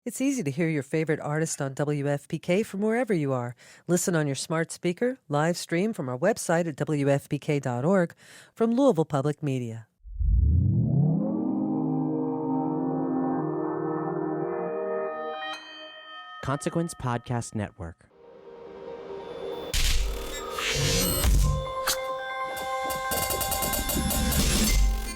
It's easy to hear your favorite artist on WFPK from wherever you are. Listen on your smart speaker, live stream from our website at WFPK.org from Louisville Public Media. Consequence Podcast Network.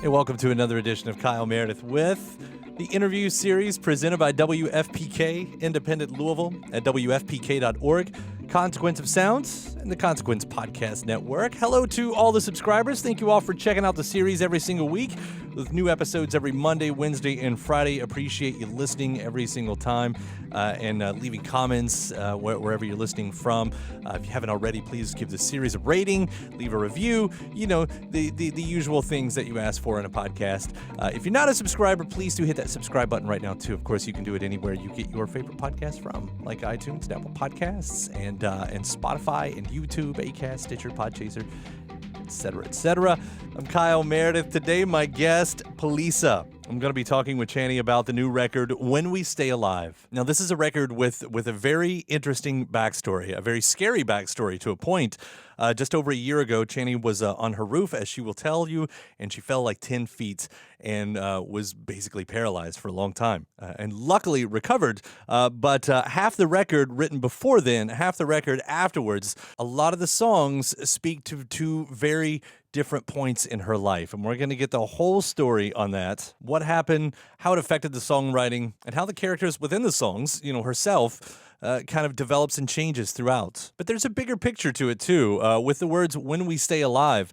Hey, welcome to another edition of Kyle Meredith with the interview series presented by WFPK, Independent Louisville, at WFPK.org, Consequence of Sound, and the Consequence Podcast Network. Hello to all the subscribers. Thank you all for checking out the series every single week with new episodes every Monday, Wednesday, and Friday. Appreciate you listening every single time and leaving comments wherever you're listening from. If you haven't already, please give the series a rating, leave a review, you know, the usual things that you ask for in a podcast. If you're not a subscriber, please do hit that subscribe button right now, too. Of course, you can do it anywhere you get your favorite podcast from, like iTunes, Apple Podcasts, and Spotify, and YouTube, Acast, Stitcher, Podchaser, etc., etc. I'm Kyle Meredith. Today, my guest, Polica. I'm going to be talking with Channy about the new record, When We Stay Alive. Now, this is a record with a very interesting backstory, a very scary backstory to a point. Just over a year ago, Channy was on her roof, as she will tell you, and she fell like 10 feet and was basically paralyzed for a long time. And luckily recovered, but half the record written before then, half the record afterwards, a lot of the songs speak to two very different points in her life. And we're going to get the whole story on that, what happened, how it affected the songwriting, and how the characters within the songs, you know, herself, kind of develops and changes throughout. But there's a bigger picture to it, too. With the words, when we stay alive,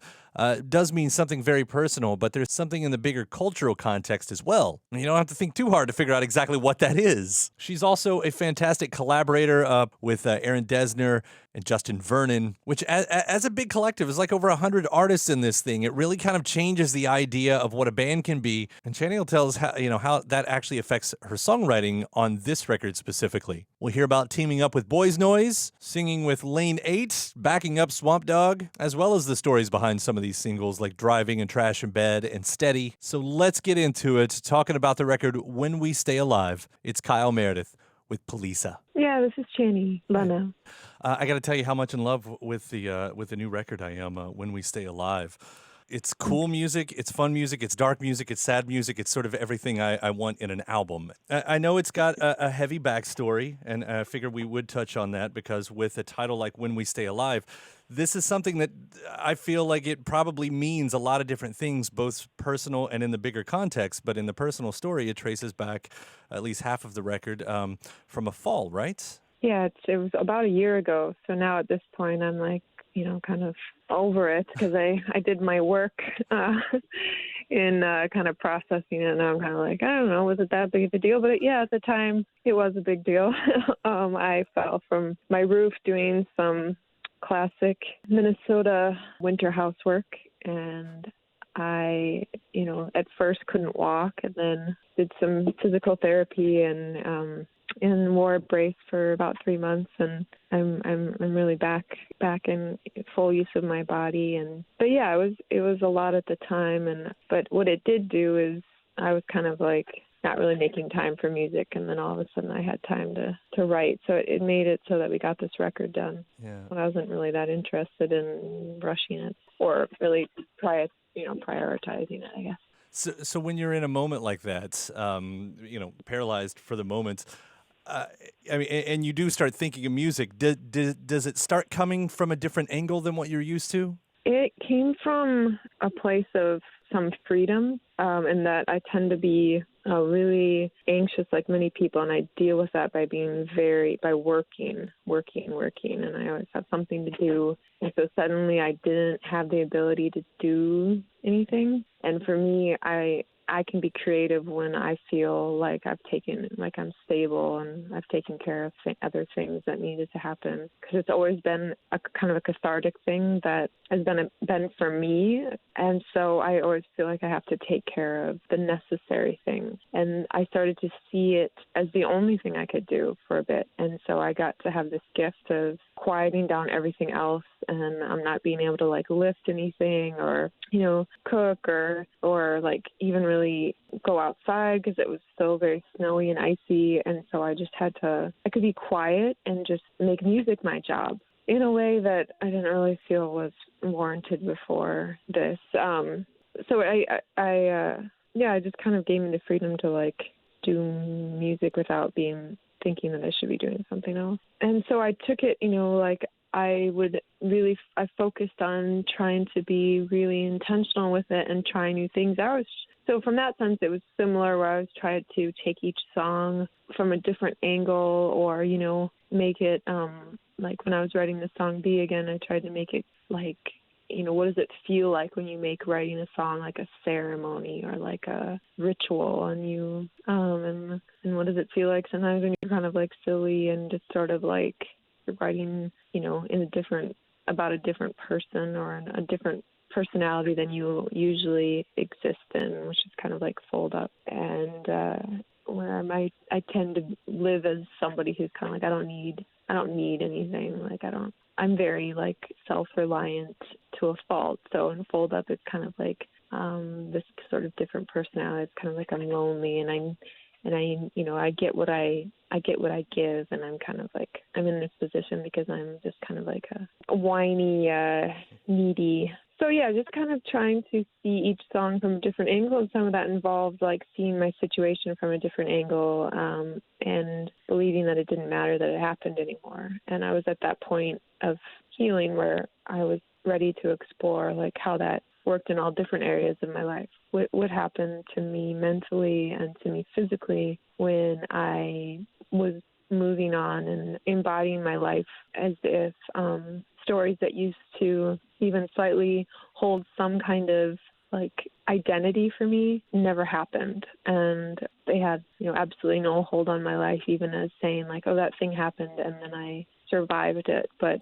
does mean something very personal, but there's something in the bigger cultural context as well. You don't have to think too hard to figure out exactly what that is. She's also a fantastic collaborator with Aaron Dessner and Justin Vernon, which as a big collective is like over 100 artists in this thing. It really kind of changes the idea of what a band can be. And Channy will tell us how that actually affects her songwriting on this record specifically. We'll hear about teaming up with Boys Noize, singing with Lane 8, backing up Swamp Dogg, as well as the stories behind some of these singles like Driving and Trash in Bed and Steady. So let's get into it, talking about the record When We Stay Alive. It's Kyle Meredith with Polica. Yeah, this is Channy, Leaneagh. I got to tell you how much in love with the new record I am, When We Stay Alive. It's cool music, it's fun music, it's dark music, it's sad music, it's sort of everything I want in an album. I know it's got a heavy backstory, and I figured we would touch on that because with a title like When We Stay Alive, this is something that I feel like it probably means a lot of different things, both personal and in the bigger context. But in the personal story, it traces back at least half of the record from a fall, right? Yeah, it was about a year ago. So now at this point, I'm like, kind of over it because I did my work in kind of processing it. And I'm kind of like, I don't know, was it that big of a deal? But yeah, at the time, it was a big deal. I fell from my roof doing some classic Minnesota winter housework, and I, at first couldn't walk, and then did some physical therapy and wore a brace for about 3 months, and I'm really back in full use of my body. But yeah, it was a lot at the time, but what it did do is I was kind of like not really making time for music, and then all of a sudden I had time to write. So it made it so that we got this record done. Yeah. I wasn't really that interested in rushing it or really prioritizing it, I guess. So when you're in a moment like that, paralyzed for the moment, and you do start thinking of music, does it start coming from a different angle than what you're used to? It came from a place of some freedom, in that I tend to be really anxious like many people, and I deal with that by working, and I always have something to do. And so suddenly I didn't have the ability to do anything. And for me, I can be creative when I feel like I'm stable and I've taken care of other things that needed to happen. Because it's always been a kind of a cathartic thing that has been for me. And so I always feel like I have to take care of the necessary things. And I started to see it as the only thing I could do for a bit. And so I got to have this gift of quieting down everything else and I'm not being able to like lift anything or, cook or like even really go outside because it was so very snowy and icy. And so I could be quiet and just make music my job in a way that I didn't really feel was warranted before this. So I just kind of gave me the freedom to like do music without thinking that I should be doing something else. And so I took it, I focused on trying to be really intentional with it and try new things. So from that sense, it was similar where I was trying to take each song from a different angle or, make it, like when I was writing the song Be Again, I tried to make it like, what does it feel like when you make writing a song like a ceremony or like a ritual and and what does it feel like sometimes when you're kind of like silly and just sort of like you're writing, about a different person or a different personality than you usually exist in, which is kind of like fold up. And where I tend to live as somebody who's kind of like, I don't need anything. Like I'm very like self-reliant to a fault. So in fold up, it's kind of like this sort of different personality. It's kind of like I'm lonely and I get what I give, and I'm kind of like I'm in this position because I'm just kind of like a whiny, needy. So yeah, just kind of trying to see each song from a different angle, and some of that involved like seeing my situation from a different angle, and believing that it didn't matter that it happened anymore. And I was at that point of healing where I was ready to explore like how that worked in all different areas of my life. What happened to me mentally and to me physically when I was moving on and embodying my life as if stories that used to even slightly hold some kind of like identity for me never happened. And they had, absolutely no hold on my life, even as saying like, oh, that thing happened and then I survived it. But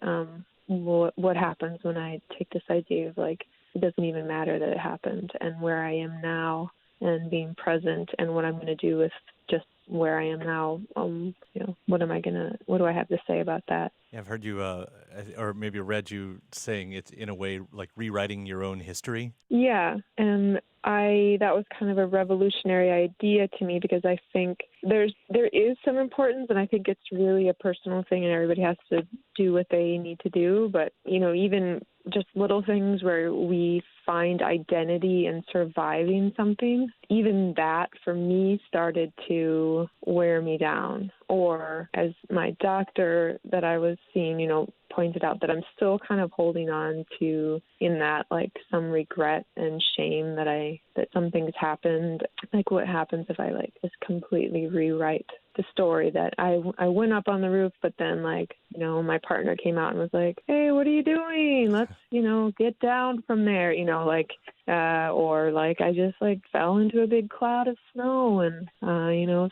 what happens when I take this idea of like, it doesn't even matter that it happened, and where I am now and being present and what I'm going to do with just where I am now. What do I have to say about that? Yeah, I've heard you, or maybe read you saying it's in a way like rewriting your own history. Yeah, and that was kind of a revolutionary idea to me because I think there is some importance, and I think it's really a personal thing, and everybody has to do what they need to do. But even just little things where we find identity in surviving something, even that for me started to wear me down. Or as my doctor that I was seeing, pointed out that I'm still kind of holding on to in that like some regret and shame that some things happened. Like what happens if I like just completely rewrite the story that I went up on the roof, but then like, my partner came out and was like, hey, what are you doing? Let's, get down from there, or like I just like fell into a big cloud of snow and,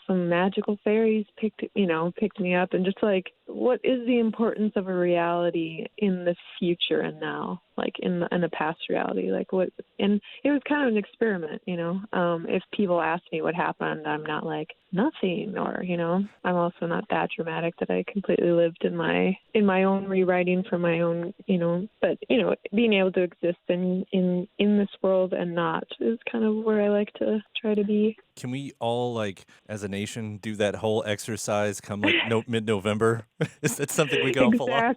some magical fairies picked me up, and just like, what is the importance of a reality in the future and now, like in the past reality, like what, and it was kind of an experiment, if people ask me what happened, I'm not like nothing, or, I'm also not that dramatic that I completely lived in my own rewriting for my own, but, being able to exist in this world and not is kind of where I like to try to be. Can we all, like, as a nation, do that whole exercise come, like, mid-November? Is that something we can all pull off?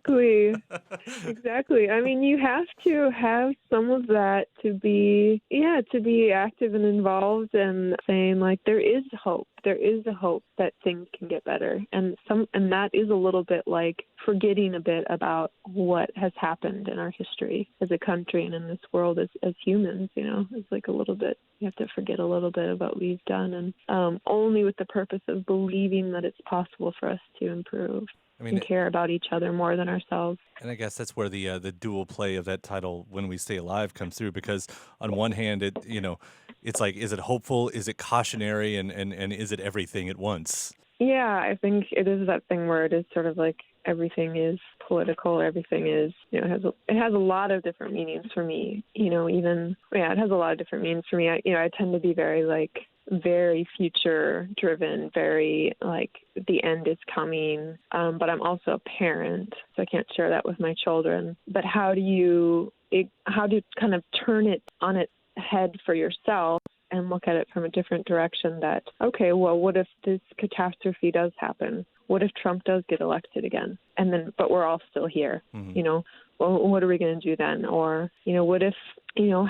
Exactly. I mean, you have to have some of that to be active and involved and saying, like, there is hope. There is a hope that things can get better. And that is a little bit like forgetting a bit about what has happened in our history as a country and in this world as humans, It's like a little bit, you have to forget a little bit of what we've done, and only with the purpose of believing that it's possible for us to improve. And care about each other more than ourselves. And I guess that's where the dual play of that title, When We Stay Alive, comes through, because on one hand, it's like, is it hopeful? Is it cautionary? And is it everything at once? Yeah, I think it is that thing where it is sort of like everything is political. Everything is, it has a lot of different meanings for me. It has a lot of different meanings for me. I tend to be very like very future driven, very like the end is coming. But I'm also a parent, so I can't share that with my children. But how do you kind of turn it on its head for yourself and look at it from a different direction that, okay, well, what if this catastrophe does happen? What if Trump does get elected again? And then, but we're all still here, Well, what are we going to do then? Or, what if,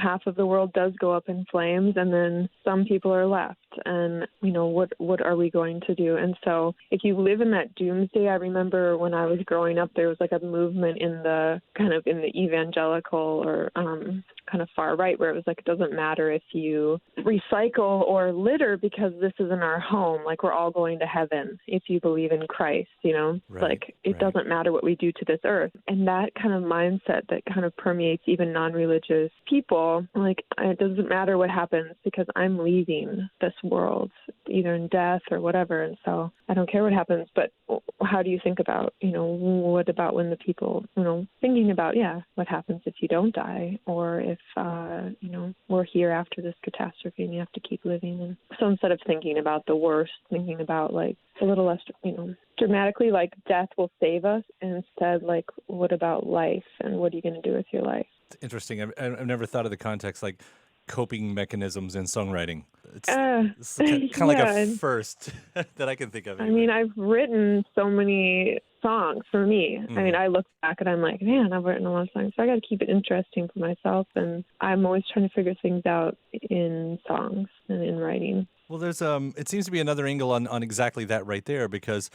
half of the world does go up in flames and then some people are left? And, what are we going to do? And so if you live in that doomsday, I remember when I was growing up, there was like a movement in the evangelical or kind of far right where it was like, it doesn't matter if you recycle or litter because this isn't our home. Like we're all going to heaven if you believe in Christ, like it doesn't matter what we do to this earth. And that kind of mindset that kind of permeates even non-religious people, like it doesn't matter what happens because I'm leaving this world either in death or whatever. And so I don't care what happens, but how do you think about, what about when the people, thinking about, what happens if you don't die or if, we're here after this catastrophe and you have to keep living. And so instead of thinking about the worst, thinking about like a little less, dramatically like death will save us, and instead like what about life and what are you going to do with your life? It's interesting. I've never thought of the context like coping mechanisms in songwriting. It's kind of like a first that I can think of. I mean, I've written so many songs for me. I mean, I look back and I'm like, man, I've written a lot of songs, so I got to keep it interesting for myself. And I'm always trying to figure things out in songs and in writing. Well, there's it seems to be another angle on exactly that right there, because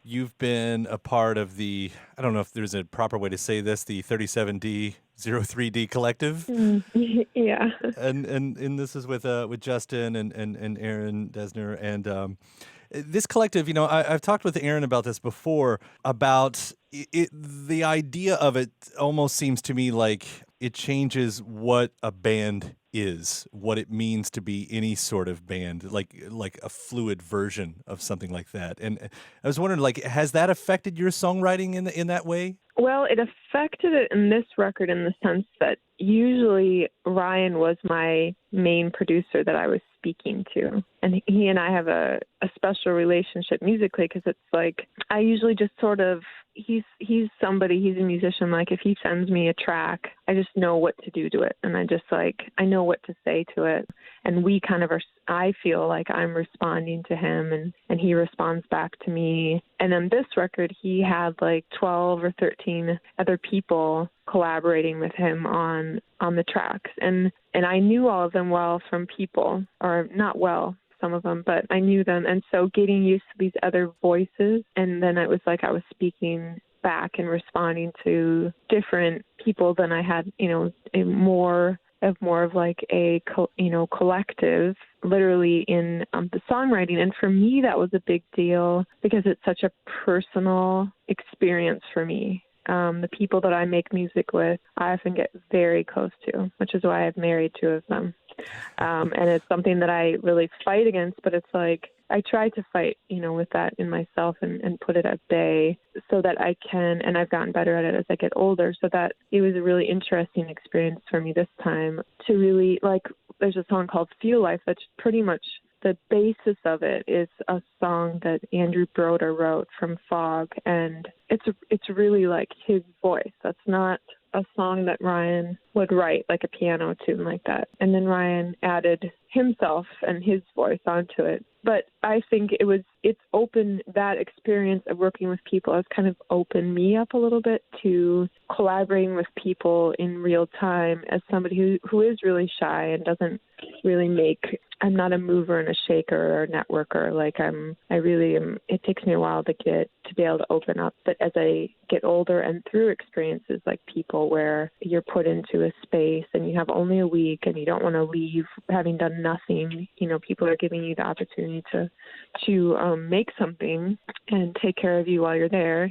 you've been a part of the, I don't know if there's a proper way to say this, the 37D 03D collective. Yeah. And this is with Justin and Aaron Dessner. And this collective, I've talked with Aaron about this before, about it, the idea of it almost seems to me like it changes what a band is, what it means to be any sort of band, like a fluid version of something like that. And I was wondering, like, has that affected your songwriting in that way? Well, it affected it in this record in the sense that usually Ryan was my main producer that I was speaking to. And he and I have a special relationship musically, because it's like I usually just sort of, he's a musician, like if he sends me a track, I just know what to do to it. And I know what to say to it. And we kind of are, I feel like I'm responding to him and he responds back to me. And on this record, he had like 12 or 13 other people collaborating with him on the tracks. And I knew all of them well from people, or not well, some of them, but I knew them. And so getting used to these other voices, and then it was like I was speaking back and responding to different people than I had, more of like a, collective, literally in the songwriting. And for me, that was a big deal because it's such a personal experience for me. The people that I make music with, I often get very close to, which is why I've married 2 of them. And it's something that I really fight against, but it's like I try to fight, with that in myself and put it at bay so that I can, and I've gotten better at it as I get older, so that it was a really interesting experience for me this time to really, like, there's a song called Feel Life that's pretty much the basis of it is a song that Andrew Broder wrote from Fog, and it's really like his voice. That's not a song that Ryan would write, like a piano tune like that. And then Ryan added himself and his voice onto it. But I think it's opened, that experience of working with people has kind of opened me up a little bit to collaborating with people in real time as somebody who is really shy and doesn't really I'm not a mover and a shaker or a networker. Like I really am. It takes me a while to be able to open up. But as I get older and through experiences like people where you're put into a space and you have only a week and you don't want to leave having done nothing, people are giving you the opportunity to make something and take care of you while you're there,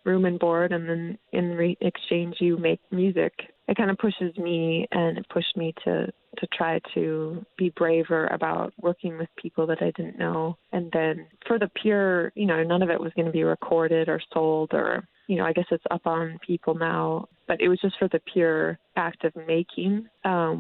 room and board, and then in exchange you make music. It kind of pushes me, and it pushed me to try to be braver about working with people that I didn't know. And then for the pure, none of it was going to be recorded or sold, or, I guess it's up on people now, but it was just for the pure act of making,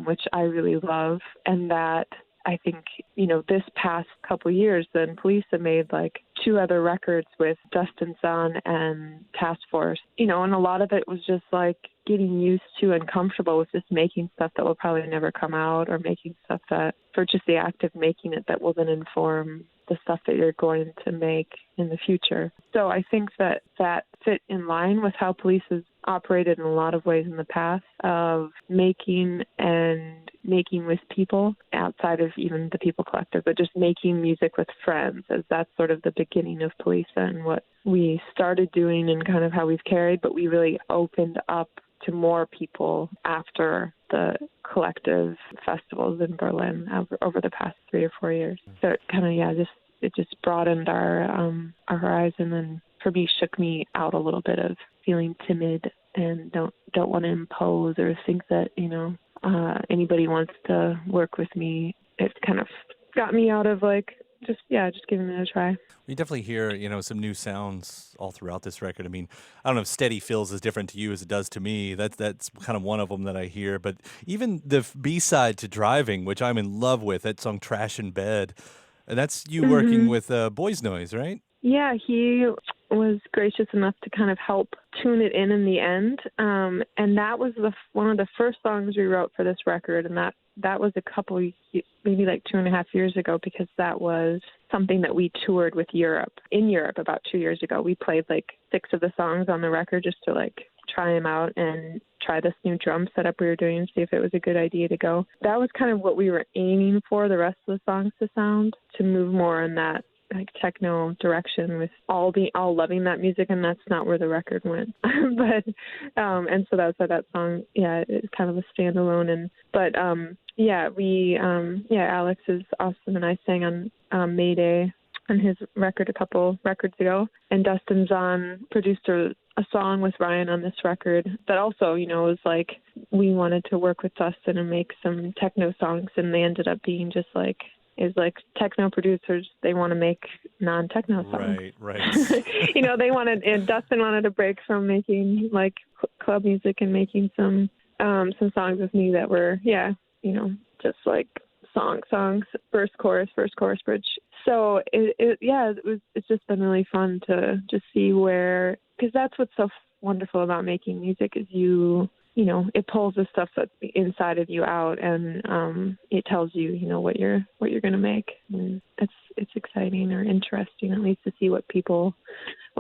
which I really love. And that I think, this past couple years, then Polica made like 2 other records with Dustin Zahn and Task Force, and a lot of it was just like getting used to and comfortable with just making stuff that will probably never come out, or making stuff that, for just the act of making it, that will then inform the stuff that you're going to make in the future. So I think that fit in line with how Police has operated in a lot of ways in the past, of making with people outside of even the People Collective, but just making music with friends, as that's sort of the beginning of Police and what we started doing and kind of how we've carried, but we really opened up to more people after the collective festivals in Berlin over the past 3 or 4 years. So it kind of, it just broadened our horizon, and for me shook me out a little bit of feeling timid and don't want to impose or think that, anybody wants to work with me. It kind of got me out of just giving it a try. You definitely hear, some new sounds all throughout this record. I mean, I don't know if Steady feels as different to you as it does to me. That's kind of one of them that I hear. But even the B-side to Driving, which I'm in love with, that song Trash in Bed, and that's you working with Boys Noize, right? Yeah, he was gracious enough to kind of help tune it in the end. And that was one of the first songs we wrote for this record. And that was a couple, maybe like 2.5 years ago, because that was something that we toured with in Europe about 2 years ago. We played like 6 of the songs on the record just to try them out and try this new drum setup we were doing and see if it was a good idea to go. That was kind of what we were aiming for the rest of the songs to sound, to move more in that techno direction, with all loving that music, and that's not where the record went. But and so that's why that song, it's kind of a standalone. Alex is awesome, and I sang on Mayday on his record a couple records ago, and Dustin Zahn produced a song with Ryan on this record that also, was like, we wanted to work with Dustin and make some techno songs, and they ended up being just techno producers, they want to make non-techno songs. Right. Dustin wanted to break from making club music and making some songs with me that were, just like songs, verse, chorus, bridge. So it's just been really fun to just see because that's what's so wonderful about making music, is it pulls the stuff that's inside of you out, and it tells you, what you're going to make. And it's exciting, or interesting at least, to see what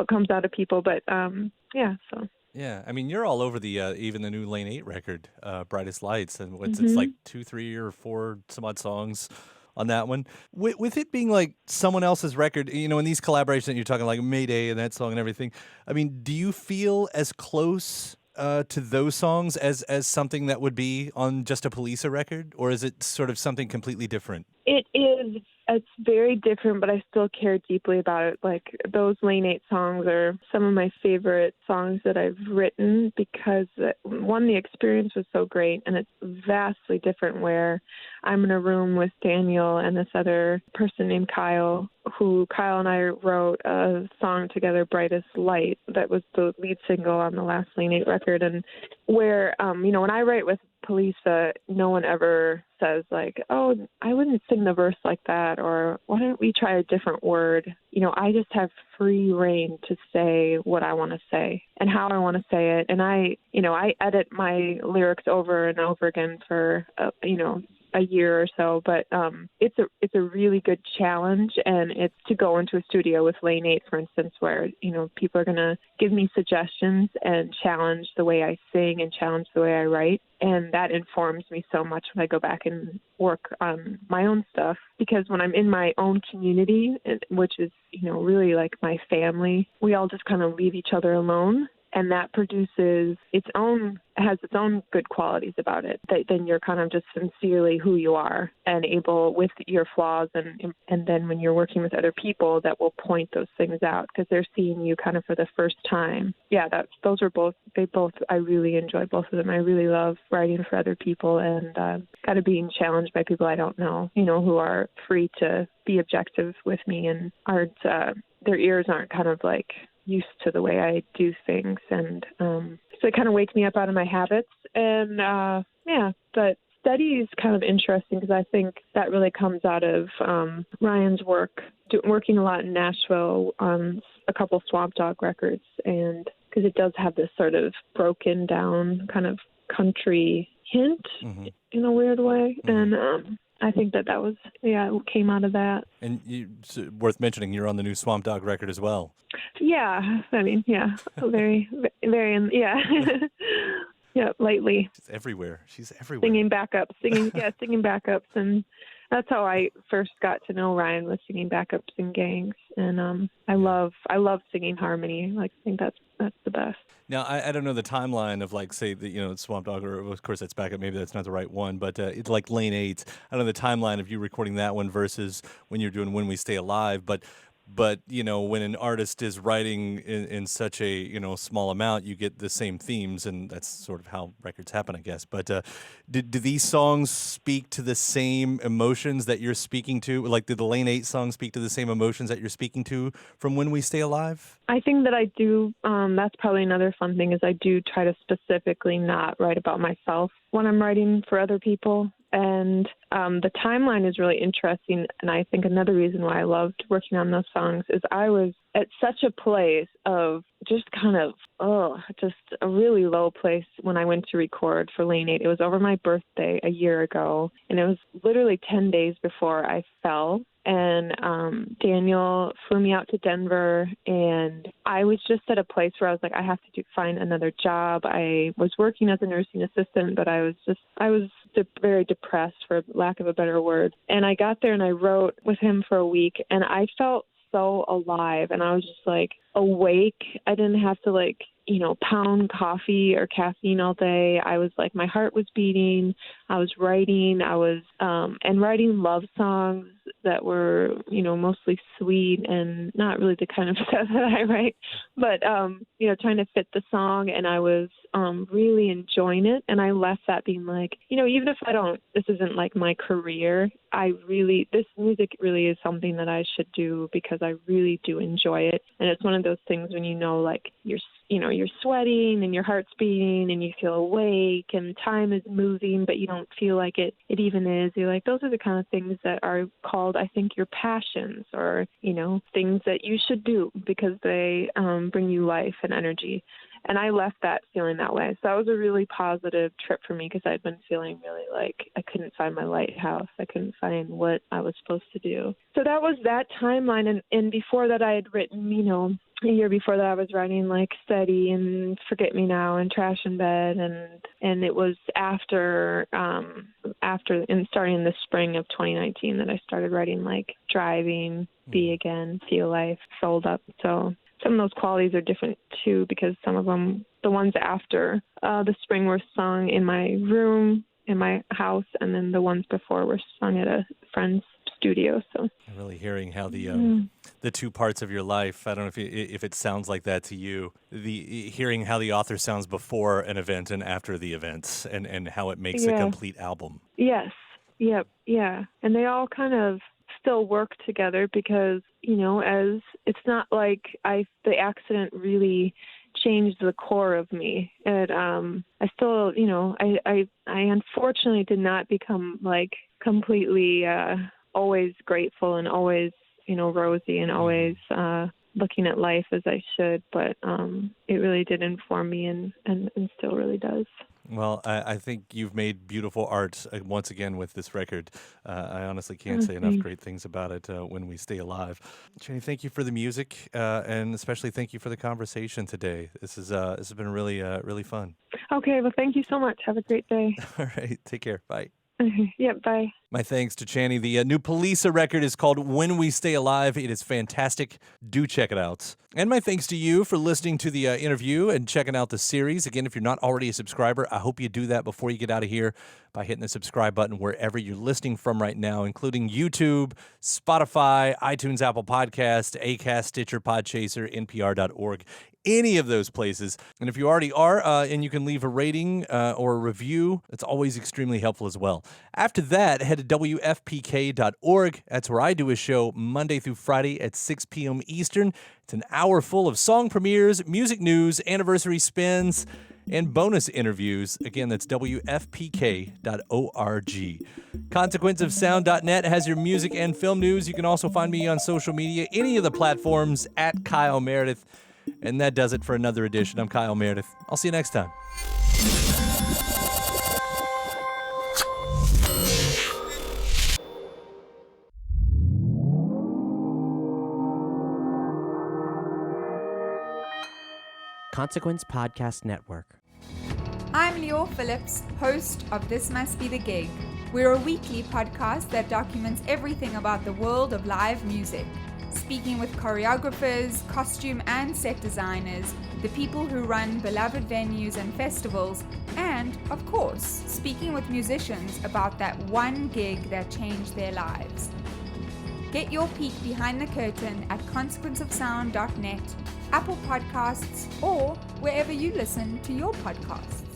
comes out of people. But so. Yeah, I mean, you're all over the even the new Lane 8 record, Brightest Lights, and it's like 2, 3, or 4 some odd songs on that one. With it being like someone else's record, in these collaborations that you're talking, like Mayday and that song and everything, I mean, do you feel as close to those songs as something that would be on just a Polica record, or is it sort of something completely different? It is. It's very different, but I still care deeply about it. Like, those Lane 8 songs are some of my favorite songs that I've written, because one, the experience was so great, and it's vastly different where I'm in a room with Daniel and this other person named Kyle, who Kyle and I wrote a song together, Brightest Light, that was the lead single on the last Lane 8 record. And where, when I write with Polica, no one ever says oh, I wouldn't sing the verse like that, or why don't we try a different word? I just have free reign to say what I want to say and how I want to say it. And I edit my lyrics over and over again for, a year or so, but it's a really good challenge, and it's to go into a studio with Lane 8, for instance, where people are going to give me suggestions and challenge the way I sing and challenge the way I write, and that informs me so much when I go back and work on my own stuff, because when I'm in my own community, which is really like my family, we all just kind of leave each other alone. And that has its own good qualities about it. Then you're kind of just sincerely who you are, and able, with your flaws, and then when you're working with other people, that will point those things out, because they're seeing you kind of for the first time. Yeah, I really enjoy both of them. I really love writing for other people, and kind of being challenged by people I don't know, who are free to be objective with me, and their ears aren't kind of used to the way I do things, and so it kind of wakes me up out of my habits, and but Steady is kind of interesting because I think that really comes out of Ryan's work, working a lot in Nashville on a couple Swamp Dogg records, and because it does have this sort of broken down kind of country hint in a weird way. And I think that was, it came out of that. And it's worth mentioning, you're on the new Swamp Dogg record as well. Yeah, I mean, very, very, yeah, lately. She's everywhere. Singing backups, and that's how I first got to know Ryan, was singing backups in gangs. And I love singing harmony. Like, I think that's the best. Now, I don't know the timeline of, like, say, Swamp Dogg, or of course that's backup, maybe that's not the right one, but it's like Lane 8. I don't know the timeline of you recording that one versus when you're doing When We Stay Alive, but when an artist is writing in such a, small amount, you get the same themes, and that's sort of how records happen, I guess. But do these songs speak to the same emotions that you're speaking to? Like, did the Lane 8 songs speak to the same emotions that you're speaking to from When We Stay Alive? I think that I do. That's probably another fun thing, is I do try to specifically not write about myself when I'm writing for other people. And the timeline is really interesting. And I think another reason why I loved working on those songs is I was at such a place of just kind of, just a really low place when I went to record for Lane 8. It was over my birthday a year ago, and it was literally 10 days before I fell. And Daniel flew me out to Denver, and I was just at a place where I was like, I have to find another job. I was working as a nursing assistant, but I was very depressed, for lack of a better word. And I got there and I wrote with him for a week, and I felt so alive, and I was just like awake. I didn't have to pound coffee or caffeine all day. I was like, my heart was beating. I was writing. And writing love songs that were, mostly sweet and not really the kind of stuff that I write, but, trying to fit the song. And I was really enjoying it. And I left that being like, even if this isn't like my career, this music really is something that I should do because I really do enjoy it. And it's one of those things when you're sweating and your heart's beating and you feel awake and time is moving, but you don't feel like it even is. You're like, those are the kind of things that are called, I think, your passions, or, things that you should do because they bring you life and energy. And I left that feeling that way. So that was a really positive trip for me because I'd been feeling really like I couldn't find my lighthouse. I couldn't find what I was supposed to do. So that was that timeline. And before that I had written, a year before that I was writing like Steady and Forget Me Now and Trash in Bed. And it was after and starting in the spring of 2019 that I started writing like Driving, Be Again, Feel Life, Sold Up. So some of those qualities are different too, because some of them, the ones after the spring, were sung in my room, in my house, and then the ones before were sung at a friend's studio. So I'm really hearing how the two parts of your life, I don't know if it sounds like that to you, hearing how the author sounds before an event and after the event, and how it makes a complete album. Yes. Yep. Yeah. And they all kind of still work together because, as it's not like the accident really changed the core of me. I still, I unfortunately did not become like completely always grateful and always, rosy and always looking at life as I should. But it really did inform me and still really does. Well, I think you've made beautiful art once again with this record. I honestly can't say enough great things about it. When We Stay Alive. Channy, thank you for the music, and especially thank you for the conversation today. This has been really really fun. Okay, well, thank you so much. Have a great day. All right, take care. Bye. Yep, bye. My thanks to Channy. The new Polica record is called When We Stay Alive. It is fantastic. Do check it out. And my thanks to you for listening to the interview and checking out the series. Again, if you're not already a subscriber, I hope you do that before you get out of here by hitting the subscribe button wherever you're listening from right now, including YouTube, Spotify, iTunes, Apple Podcast, Acast, Stitcher, Podchaser, NPR.org. Any of those places. And if you already are, and you can leave a rating or a review, it's always extremely helpful as well. After that, head to WFPK.org. That's where I do a show Monday through Friday at 6 p.m. Eastern. It's an hour full of song premieres, music news, anniversary spins, and bonus interviews. Again, that's WFPK.org. ConsequenceOfSound.net has your music and film news. You can also find me on social media, any of the platforms at Kyle Meredith. And that does it for another edition. I'm Kyle Meredith. I'll see you next time. Consequence Podcast Network. I'm Leaneagh Phillips, host of This Must Be the Gig. We're a weekly podcast that documents everything about the world of live music, speaking with choreographers, costume and set designers, the people who run beloved venues and festivals, and, of course, speaking with musicians about that one gig that changed their lives. Get your peek behind the curtain at consequenceofsound.net, Apple Podcasts, or wherever you listen to your podcasts.